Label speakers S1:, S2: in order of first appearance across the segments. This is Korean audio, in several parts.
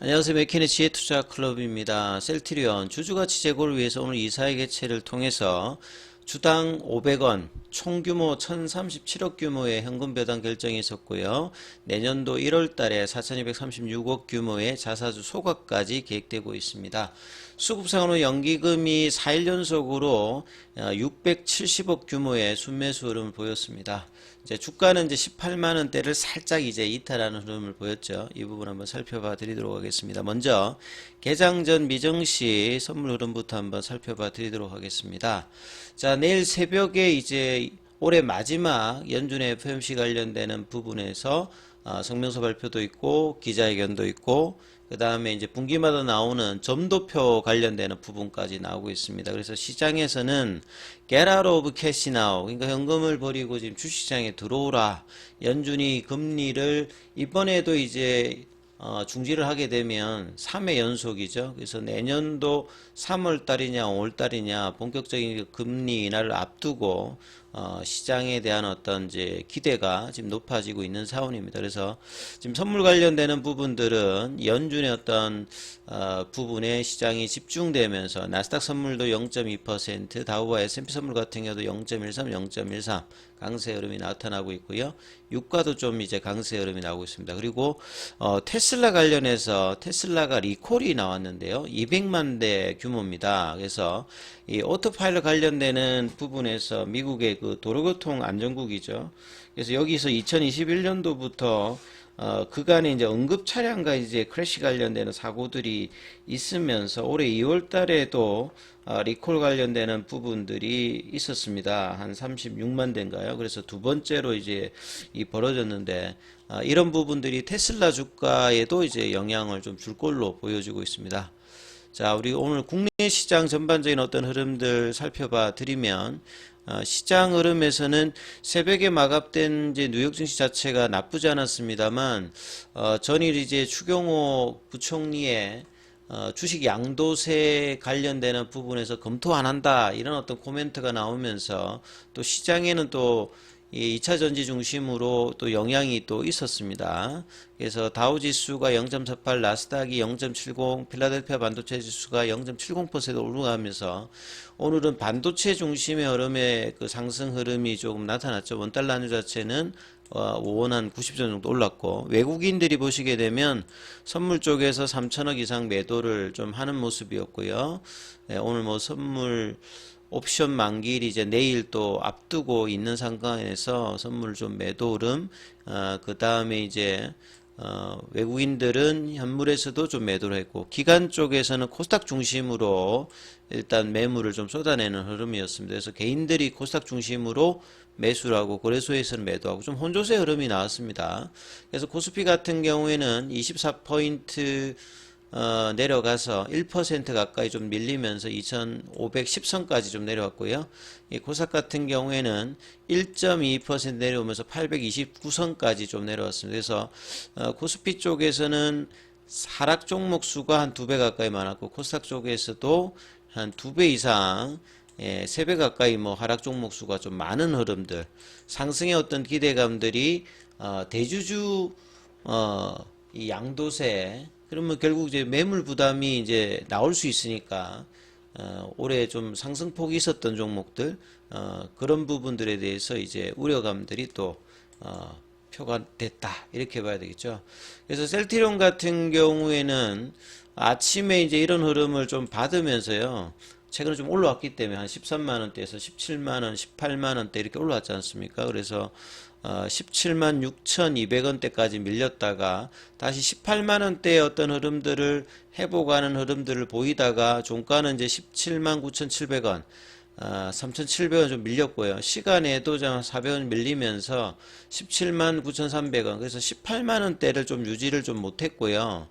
S1: 안녕하세요. 맥케니 지혜투자클럽입니다. 셀트리온 주주가치 제고를 위해서 오늘 이사회 개최를 통해서 주당 500원, 총규모 1037억 규모의 현금 배당 결정이 있었고요. 내년도 1월 달에 4236억 규모의 자사주 소각까지 계획되고 있습니다. 수급상으로 연기금이 4일 연속으로 670억 규모의 순매수 흐름을 보였습니다. 이제 주가는 이제 18만원대를 살짝 이제 이탈하는 흐름을 보였죠. 이 부분 한번 살펴봐 드리도록 하겠습니다. 먼저 개장 전 미정시 선물 흐름부터 한번 살펴봐 드리도록 하겠습니다. 자, 내일 새벽에 이제 올해 마지막 연준의 FOMC 관련되는 부분에서 성명서 발표도 있고 기자회견도 있고 그 다음에 이제 분기마다 나오는 점도표 관련되는 부분까지 나오고 있습니다. 그래서 시장에서는 get out of cash now, 그러니까 현금을 버리고 지금 주식시장에 들어오라. 연준이 금리를 이번에도 이제 중지를 하게 되면 3회 연속이죠. 그래서 내년도 3월 달이냐 5월 달이냐 본격적인 금리 인하를 앞두고 시장에 대한 어떤 이제 기대가 지금 높아지고 있는 상황입니다. 그래서 지금 선물 관련되는 부분들은 연준의 어떤 부분에 시장이 집중되면서 나스닥 선물도 0.2%, 다우와 S&P 선물 같은 경우도 0.13, 0.13 강세 흐름이 나타나고 있고요. 유가도 좀 이제 강세 흐름이 나오고 있습니다. 그리고 테슬라 관련해서 테슬라가 리콜이 나왔는데요. 200만 대 규모입니다. 그래서 이 오토파일럿 관련되는 부분에서 미국의 그 도로교통 안전국이죠. 그래서 여기서 2021년도부터 그간에 이제 응급 차량과 이제 크래시 관련되는 사고들이 있으면서 올해 2월 달에도 리콜 관련되는 부분들이 있었습니다. 한 36만 대인가요? 그래서 두 번째로 이제 벌어졌는데 이런 부분들이 테슬라 주가에도 이제 영향을 좀 줄 걸로 보여지고 있습니다. 자, 우리 오늘 국내 시장 전반적인 어떤 흐름들 살펴봐 드리면 시장 흐름에서는 새벽에 마감된 이제 뉴욕 증시 자체가 나쁘지 않았습니다만 전일 이제 추경호 부총리의 주식 양도세 관련되는 부분에서 검토 안 한다 이런 어떤 코멘트가 나오면서 또 시장에는 또 이 2차 전지 중심으로 또 영향이 또 있었습니다. 그래서 다우지수가 0.48, 나스닥이 0.70, 필라델피아 반도체 지수가 0.70% 올라가면서 오늘은 반도체 중심의 흐름의 그 상승 흐름이 조금 나타났죠. 원달러 환율 자체는 5원 한 90전 정도 올랐고 외국인들이 보시게 되면 선물 쪽에서 3천억 이상 매도를 좀 하는 모습이었고요. 오늘 뭐 선물 옵션 만기일이 이제 내일 또 앞두고 있는 상황에서 선물 좀 매도 흐름, 그 다음에 이제 외국인들은 현물에서도 좀 매도를 했고 기관 쪽에서는 코스닥 중심으로 일단 매물을 좀 쏟아내는 흐름이었습니다. 그래서 개인들이 코스닥 중심으로 매수를 하고 거래소에서는 매도하고 좀 혼조세 흐름이 나왔습니다. 그래서 코스피 같은 경우에는 24포인트 내려가서 1% 가까이 좀 밀리면서 2510선까지 좀 내려왔고요. 이 코스닥 같은 경우에는 1.2% 내려오면서 829선까지 좀 내려왔습니다. 그래서 코스피 쪽에서는 하락 종목 수가 한 2배 가까이 많았고 코스닥 쪽에서도 한 2배 이상 3배 가까이 뭐 하락 종목 수가 좀 많은 흐름들, 상승의 어떤 기대감들이 대주주 이 양도세, 그러면 결국 이제 매물 부담이 이제 나올 수 있으니까 올해 좀 상승폭이 있었던 종목들 그런 부분들에 대해서 이제 우려감들이 또 표가 됐다 이렇게 봐야 되겠죠. 그래서 셀트리온 같은 경우에는 아침에 이제 이런 흐름을 좀 받으면서요. 최근에 좀 올라왔기 때문에 한 13만원대에서 17만원, 18만원대 이렇게 올라왔지 않습니까? 그래서 17만 6,200원대까지 밀렸다가 다시 18만원대의 어떤 흐름들을 회복하는 흐름들을 보이다가 종가는 이제 17만 9,700원, 3,700원 좀 밀렸고요. 시간에도 좀 400원 밀리면서 17만 9,300원, 그래서 18만원대를 좀 유지를 좀 못했고요.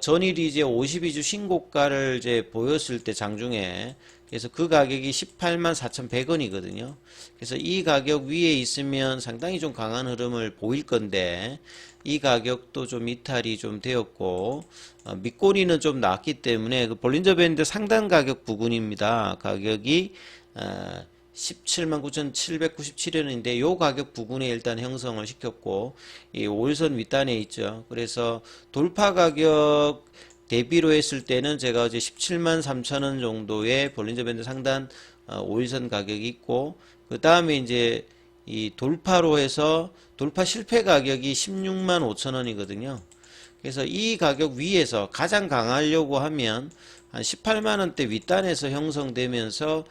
S1: 전일이 이제 52주 신고가를 이제 보였을 때 장중에 그래서 그 가격이 18만 4,100원이거든요. 그래서 이 가격 위에 있으면 상당히 좀 강한 흐름을 보일 건데 이 가격도 좀 이탈이 좀 되었고 밑꼬리는 좀 났기 때문에 그 볼린저 밴드 상단 가격 부근입니다. 가격이 17만 9,797원인데 요 가격 부근에 일단 형성을 시켰고 이 5일선 윗단에 있죠. 그래서 돌파 가격 대비로 했을 때는 제가 어제 17만 3천원 정도의 볼린저 밴드 상단 5일선 가격이 있고 그 다음에 이제 이 돌파로 해서 돌파 실패 가격이 16만 5천원이거든요. 그래서 이 가격 위에서 가장 강하려고 하면 한 18만원대 윗단에서 형성되면서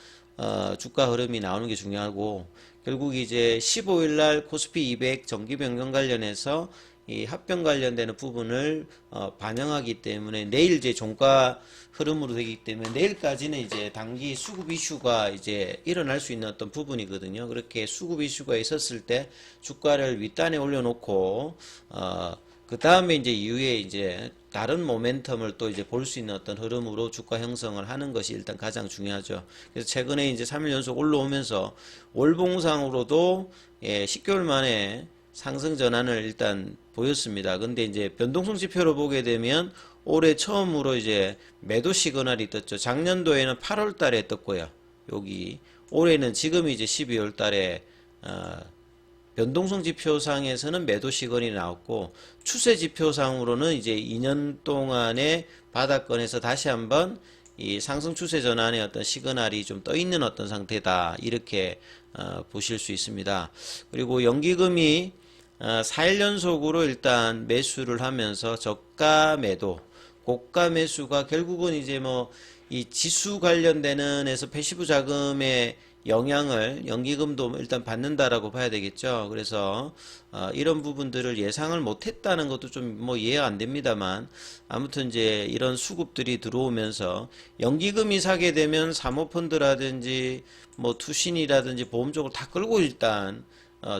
S1: 주가 흐름이 나오는 게 중요하고 결국 이제 15일날 코스피 200 정기 변경 관련해서 이 합병 관련되는 부분을 반영하기 때문에 내일 이제 종가 흐름으로 되기 때문에 내일까지는 이제 단기 수급 이슈가 이제 일어날 수 있는 어떤 부분이거든요. 그렇게 수급 이슈가 있었을 때 주가를 윗단에 올려놓고 그 다음에 이제 이후에 이제 다른 모멘텀을 또 이제 볼 수 있는 어떤 흐름으로 주가 형성을 하는 것이 일단 가장 중요하죠. 그래서 최근에 이제 3일 연속 올라오면서 월봉상으로도 10개월 만에 상승 전환을 일단 보였습니다. 근데 이제 변동성 지표로 보게 되면 올해 처음으로 이제 매도 시그널이 떴죠. 작년도에는 8월 달에 떴고요. 여기 올해는 지금 이제 12월 달에 변동성 지표상에서는 매도 시그널이 나왔고 추세 지표상으로는 이제 2년 동안의 바닥권에서 다시 한번 이 상승 추세 전환의 어떤 시그널이 좀 떠 있는 어떤 상태다 이렇게 보실 수 있습니다. 그리고 연기금이 4일 연속으로 일단 매수를 하면서 저가 매도, 고가 매수가 결국은 이제 뭐 이 지수 관련되는 에서 패시브 자금의 영향을 연기금도 일단 받는다라고 봐야 되겠죠. 그래서 이런 부분들을 예상을 못했다는 것도 좀 뭐 이해가 안 됩니다만 아무튼 이제 이런 수급들이 들어오면서 연기금이 사게 되면 사모펀드라든지 뭐 투신이라든지 보험 쪽을 다 끌고 일단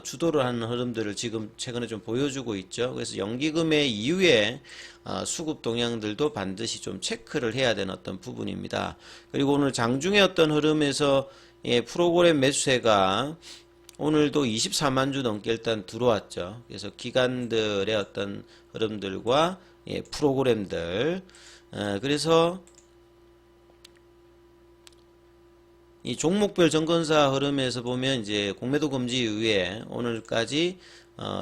S1: 주도를 하는 흐름들을 지금 최근에 좀 보여주고 있죠. 그래서 연기금의 이후에 수급 동향들도 반드시 좀 체크를 해야 되는 어떤 부분입니다. 그리고 오늘 장중의 어떤 흐름에서 프로그램 매수세가 오늘도 24만 주 넘게 일단 들어왔죠. 그래서 기관들의 어떤 흐름들과 프로그램들 그래서 이 종목별 정건사 흐름에서 보면 이제 공매도 금지 이후에 오늘까지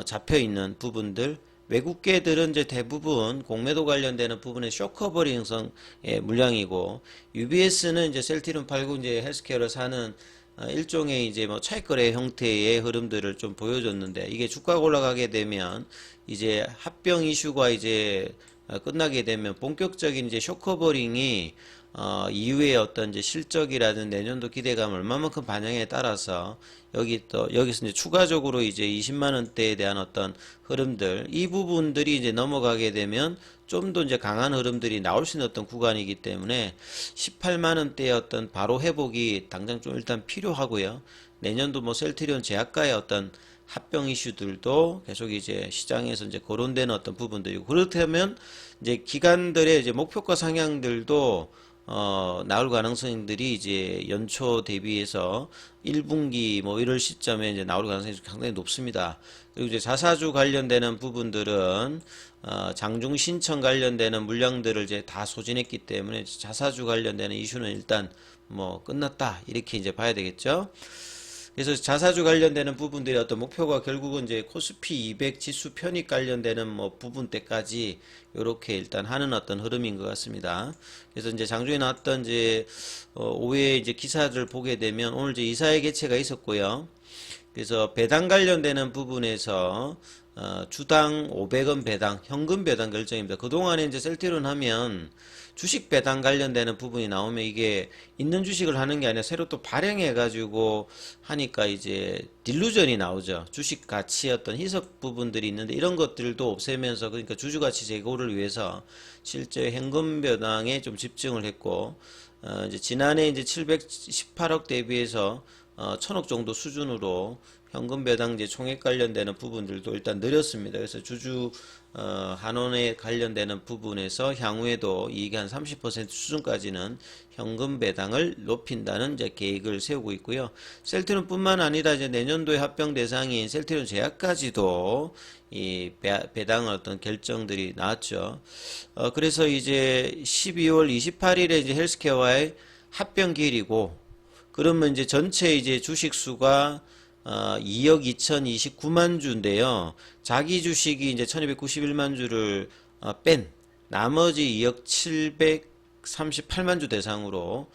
S1: 잡혀 있는 부분들 외국계들은 이제 대부분 공매도 관련되는 부분에 쇼커버리 형성의 물량이고 UBS는 이제 셀트리온 팔고 이제 헬스케어를 사는 일종의 이제 뭐 차익거래 형태의 흐름들을 좀 보여줬는데 이게 주가가 올라가게 되면 이제 합병 이슈가 이제 끝나게 되면 본격적인 이제 쇼커버링이 이후에 어떤 이제 실적이라든 내년도 기대감 얼마만큼 반영에 따라서 여기서 이제 추가적으로 이제 20만 원대에 대한 어떤 흐름들 이 부분들이 이제 넘어가게 되면 좀 더 이제 강한 흐름들이 나올 수 있는 어떤 구간이기 때문에 18만 원대의 어떤 바로 회복이 당장 좀 일단 필요하고요. 내년도 뭐 셀트리온 제약가의 어떤 합병 이슈들도 계속 이제 시장에서 이제 거론되는 어떤 부분들이고 그렇다면 이제 기관들의 이제 목표가 상향들도 나올 가능성들이 이제 연초 대비해서 1분기 뭐 이럴 시점에 이제 나올 가능성이 상당히 높습니다. 그리고 이제 자사주 관련되는 부분들은 장중 신청 관련되는 물량들을 이제 다 소진했기 때문에 자사주 관련되는 이슈는 일단 뭐 끝났다 이렇게 이제 봐야 되겠죠. 그래서 자사주 관련되는 부분들이 어떤 목표가 결국은 이제 코스피 200 지수 편입 관련되는 뭐 부분 때까지 이렇게 일단 하는 어떤 흐름인 것 같습니다. 그래서 이제 장중에 나왔던 이제 오후에 이제 기사들을 보게 되면 오늘 이제 이사회 개최가 있었고요. 그래서 배당 관련되는 부분에서 주당 500원 배당, 현금 배당 결정입니다. 그동안에 이제 셀트리온 하면 주식 배당 관련되는 부분이 나오면 이게 있는 주식을 하는 게 아니라 새로 또 발행해 가지고 하니까 이제 딜루전이 나오죠. 주식 가치 어떤 희석 부분들이 있는데 이런 것들도 없애면서 그러니까 주주 가치 제고를 위해서 실제 현금 배당에 좀 집중을 했고 이제 지난해 이제 718억 대비해서 1000억 정도 수준으로 현금 배당제 총액 관련되는 부분들도 일단 늘렸습니다. 그래서 주주 한원에 관련되는 부분에서 향후에도 이익의 한 30% 수준까지는 현금 배당을 높인다는 이제 계획을 세우고 있고요. 셀트리온뿐만 아니라 이제 내년도에 합병 대상인 셀트리온 제약까지도 이 배당 어떤 결정들이 나왔죠. 그래서 이제 12월 28일에 이제 헬스케어와의 합병 기일이고 그러면 이제 전체 이제 주식 수가 2억 2029만 주인데요. 자기 주식이 이제 1291만 주를 뺀 나머지 2억 738만 주 대상으로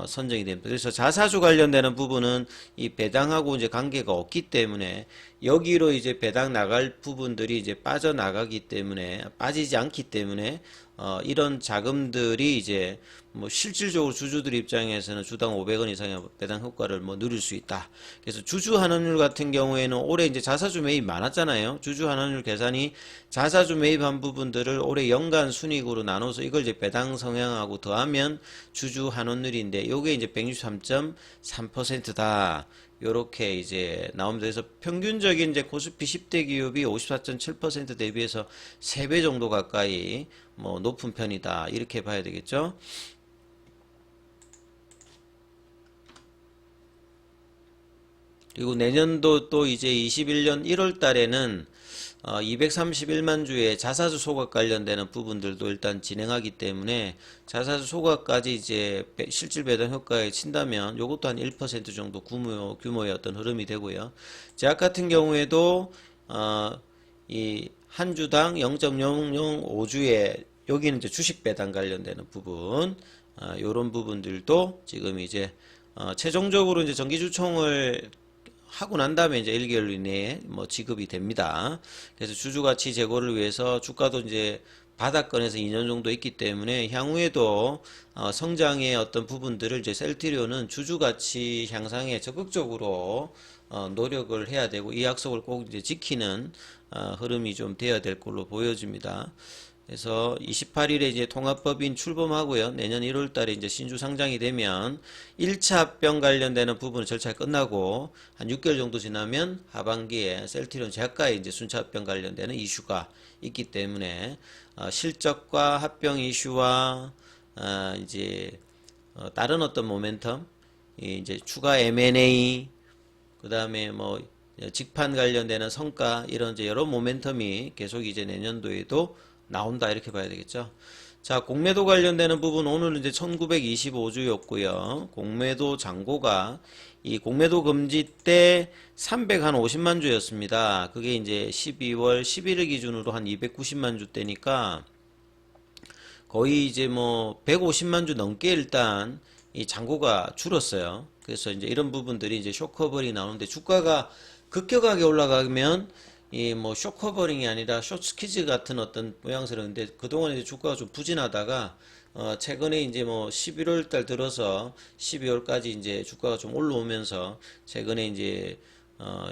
S1: 선정이 됩니다. 그래서 자사주 관련되는 부분은 이 배당하고 이제 관계가 없기 때문에 여기로 이제 배당 나갈 부분들이 이제 빠져나가기 때문에 빠지지 않기 때문에 이런 자금들이 이제 뭐 실질적으로 주주들 입장에서는 주당 500원 이상의 배당 효과를 뭐 누릴 수 있다. 그래서 주주 환원율 같은 경우에는 올해 이제 자사주 매입 많았잖아요. 주주 환원율 계산이 자사주 매입한 부분들을 올해 연간 순이익으로 나눠서 이걸 이제 배당 성향하고 더하면 주주 환원율인데 요게 이제 163.3%다. 요렇게 이제 나옵니다. 그래서 평균적인 이제 코스피 10대 기업이 54.7% 대비해서 3배 정도 가까이 뭐 높은 편이다. 이렇게 봐야 되겠죠. 그리고 내년도 또 이제 21년 1월 달에는 231만 주의 자사주 소각 관련되는 부분들도 일단 진행하기 때문에 자사주 소각까지 이제 실질 배당 효과에 친다면 요것도 한 1% 정도 규모의 어떤 흐름이 되고요. 제약 같은 경우에도 이 한 주당 0.005주의 여기는 이제 주식 배당 관련되는 부분 요런 부분들도 지금 이제 최종적으로 이제 정기주총을 하고 난 다음에 이제 1개월 이내에 뭐 지급이 됩니다. 그래서 주주가치 제고를 위해서 주가도 이제 바닥권에서 2년 정도 있기 때문에 향후에도 성장의 어떤 부분들을 이제 셀트리온은 주주가치 향상에 적극적으로 노력을 해야 되고 이 약속을 꼭 이제 지키는 흐름이 좀 되어야 될 걸로 보여집니다. 그래서 28일에 이제 통합법인 출범하고요. 내년 1월 달에 이제 신주 상장이 되면 1차 합병 관련되는 부분은 절차가 끝나고 한 6개월 정도 지나면 하반기에 셀트리온 제약과의 이제 순차 합병 관련되는 이슈가 있기 때문에 실적과 합병 이슈와 이제 다른 어떤 모멘텀 이제 추가 M&A 그다음에 뭐 직판 관련되는 성과 이런 이제 여러 모멘텀이 계속 이제 내년도에도 나온다 이렇게 봐야 되겠죠. 자, 공매도 관련되는 부분 오늘은 이제 1925주였고요. 공매도 잔고가 이 공매도 금지 때 350만 주였습니다. 그게 이제 12월 11일 기준으로 한 290만 주 대니까 거의 이제 뭐 150만 주 넘게 일단 이 잔고가 줄었어요. 그래서 이제 이런 부분들이 이제 쇼커버링이 나오는데 주가가 급격하게 올라가면 이 뭐 쇼커버링이 아니라 숏스퀴즈 같은 어떤 모양새로운데 그동안 이제 주가가 좀 부진하다가 최근에 이제 뭐 11월 달 들어서 12월까지 이제 주가가 좀 올라오면서 최근에 이제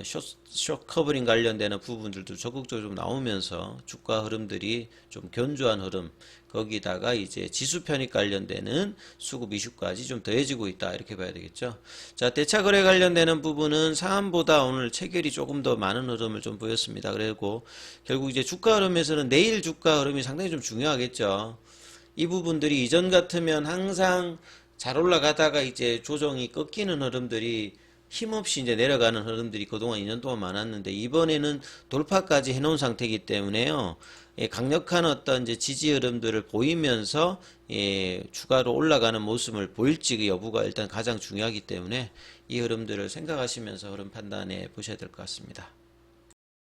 S1: 숏 커버링 관련되는 부분들도 적극적으로 좀 나오면서 주가 흐름들이 좀 견조한 흐름 거기다가 이제 지수 편입 관련되는 수급 이슈까지 좀 더해지고 있다 이렇게 봐야 되겠죠. 자, 대차 거래 관련되는 부분은 상한보다 오늘 체결이 조금 더 많은 흐름을 좀 보였습니다. 그리고 결국 이제 주가 흐름에서는 내일 주가 흐름이 상당히 좀 중요하겠죠. 이 부분들이 이전 같으면 항상 잘 올라가다가 이제 조정이 꺾이는 흐름들이 힘없이 이제 내려가는 흐름들이 그동안 2년 동안 많았는데 이번에는 돌파까지 해놓은 상태이기 때문에요. 강력한 어떤 이제 지지 흐름들을 보이면서 추가로 올라가는 모습을 보일지 여부가 일단 가장 중요하기 때문에 이 흐름들을 생각하시면서 흐름 판단해 보셔야 될 것 같습니다.